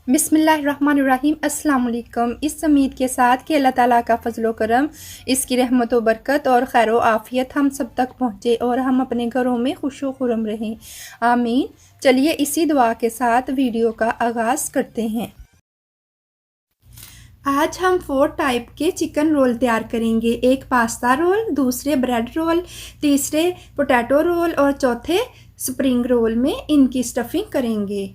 बिस्मिल्लाहिर्रहमानिर्रहीम। अस्सलाम वालेकुम। इस उम्मीद के साथ कि अल्लाह ताला का फजलो करम, इसकी रहमत व बरकत और खैर व आफ़ियत हम सब तक पहुँचे और हम अपने घरों में खुशो खुरम रहें, आमीन। चलिए इसी दुआ के साथ वीडियो का आगाज़ करते हैं। आज हम 4 टाइप के चिकन रोल तैयार करेंगे। एक पास्ता रोल, दूसरे ब्रेड रोल, तीसरे पोटैटो रोल और चौथे स्प्रिंग रोल में इनकी स्टफिंग करेंगे।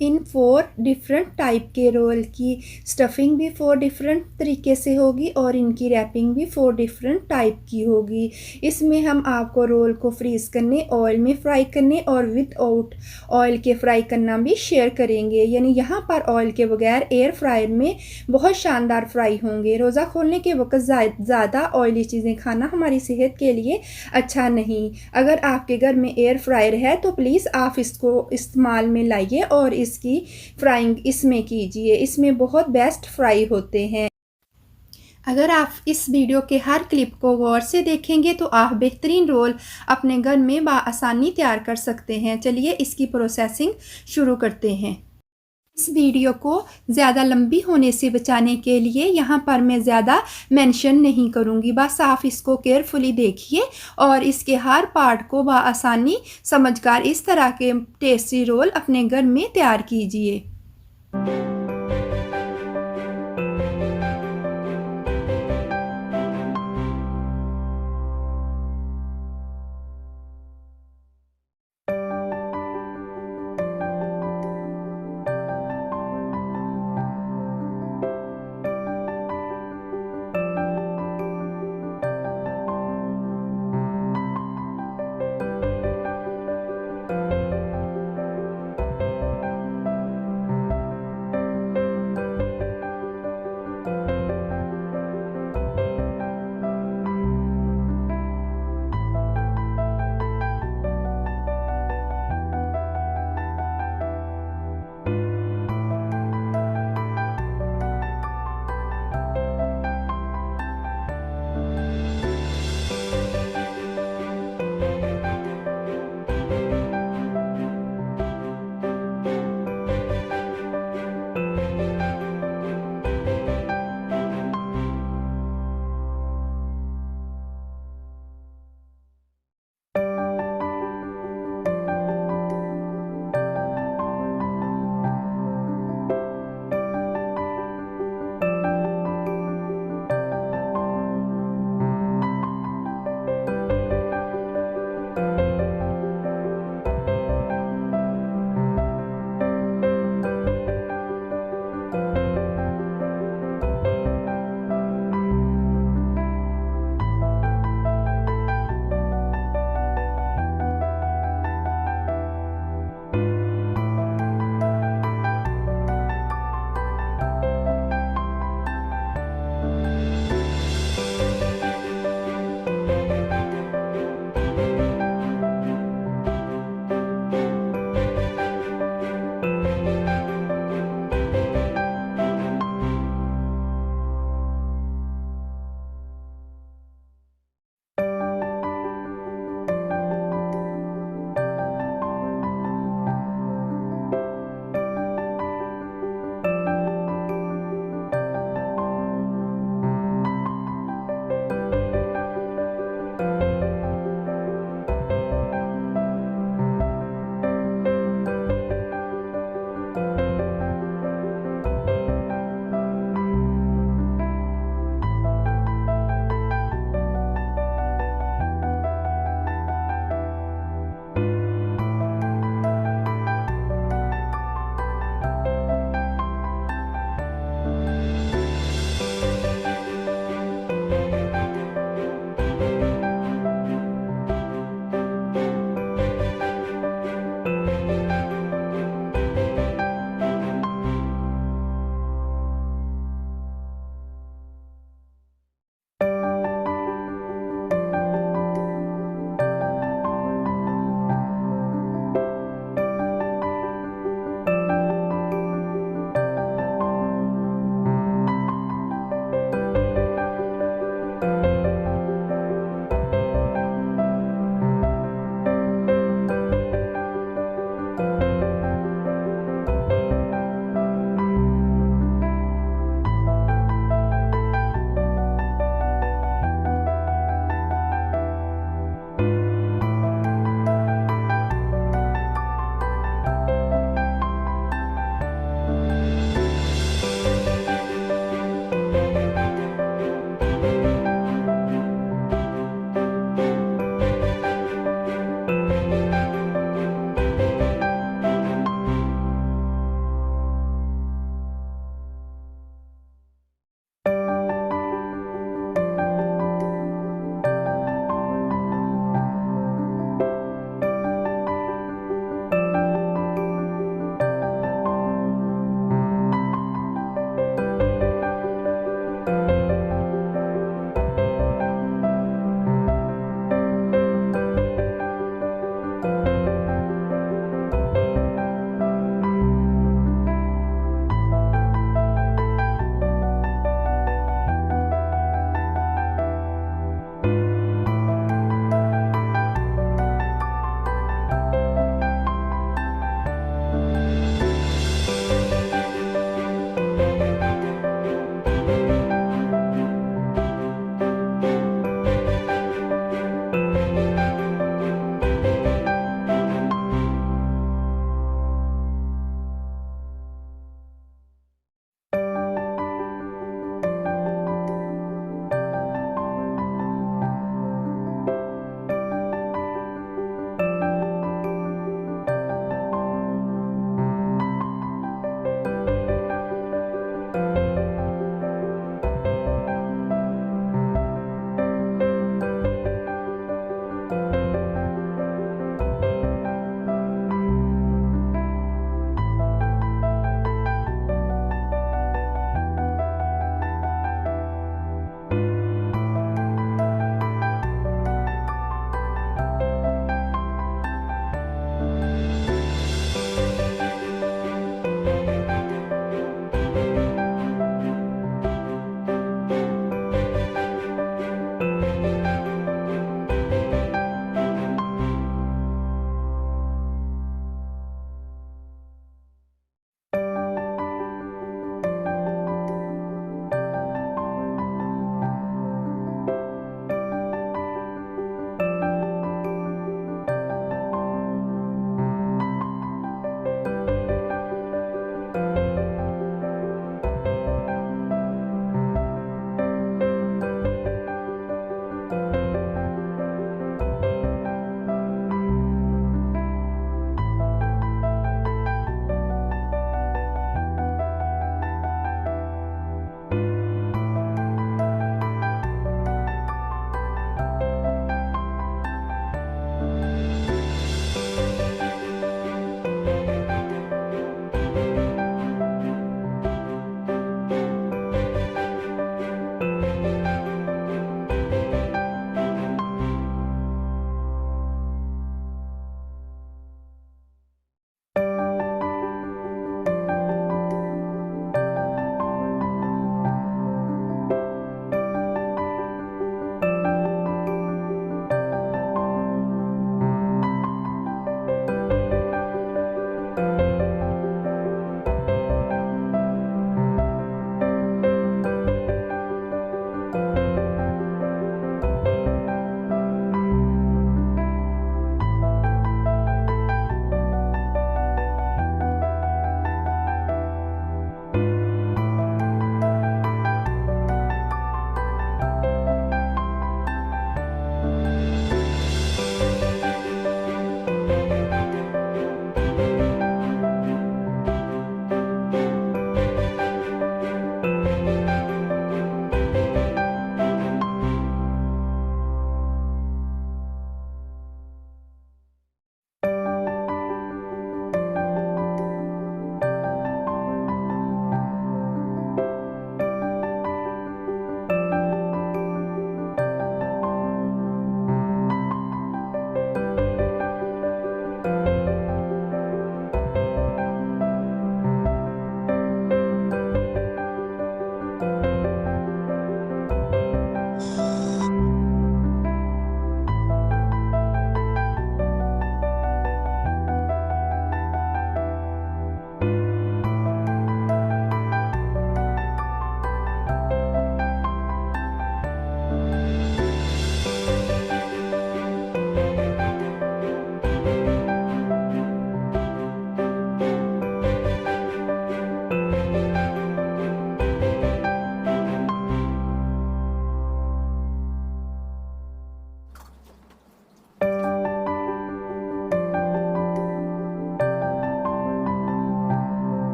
इन 4 डिफरेंट टाइप के रोल की स्टफिंग भी 4 डिफरेंट तरीके से होगी और इनकी रैपिंग भी 4 डिफरेंट टाइप की होगी। इसमें हम आपको रोल को फ्रीज़ करने, ऑयल में फ्राई करने और विदाउट ऑयल के फ्राई करना भी शेयर करेंगे। यानी यहाँ पर ऑयल के बगैर एयर फ्रायर में बहुत शानदार फ्राई होंगे। रोज़ा खोलने के वक्त ज़्यादा ऑयली चीज़ें खाना हमारी सेहत के लिए अच्छा नहीं। अगर आपके घर में एयर फ्रायर है तो प्लीज़ आप इसको इस्तेमाल में लाइए और इसकी फ्राइंग इसमें कीजिए। इसमें बहुत बेस्ट फ्राई होते हैं। अगर आप इस वीडियो के हर क्लिप को गौर से देखेंगे तो आप बेहतरीन रोल अपने घर में बआसानी तैयार कर सकते हैं। चलिए इसकी प्रोसेसिंग शुरू करते हैं। इस वीडियो को ज़्यादा लंबी होने से बचाने के लिए यहाँ पर मैं ज़्यादा मेंशन नहीं करूँगी। बस आप इसको केयरफुली देखिए और इसके हर पार्ट को बआसानी समझकर इस तरह के टेस्टी रोल अपने घर में तैयार कीजिए।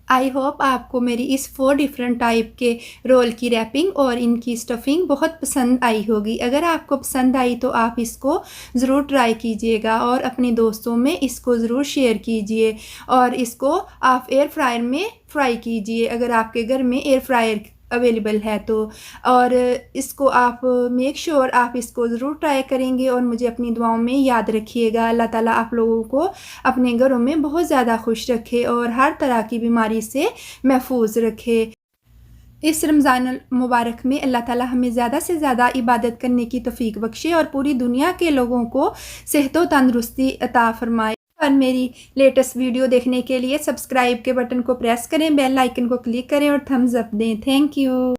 आई होप आपको मेरी इस 4 डिफरेंट टाइप के रोल की रैपिंग और इनकी स्टफिंग बहुत पसंद आई होगी। अगर आपको पसंद आई तो आप इसको ज़रूर ट्राई कीजिएगा और अपने दोस्तों में इसको ज़रूर शेयर कीजिए और इसको आप एयर फ्रायर में फ्राई कीजिए अगर आपके घर में एयर फ्रायर अवेलेबल है तो। और इसको आप मेक श्योर आप इसको ज़रूर ट्राई करेंगे और मुझे अपनी दुआओं में याद रखिएगा। अल्लाह ताला आप लोगों को अपने घरों में बहुत ज़्यादा खुश रखे और हर तरह की बीमारी से महफूज रखे। इस रमज़ान मुबारक में अल्लाह ताला हमें ज़्यादा से ज़्यादा इबादत करने की तौफीक बख्शे और पूरी दुनिया के लोगों को सेहत व तंदुरुस्ती अता फरमाए। और मेरी लेटेस्ट वीडियो देखने के लिए सब्सक्राइब के बटन को प्रेस करें, बेल आइकन को क्लिक करें और थम्स अप दें। Thank you.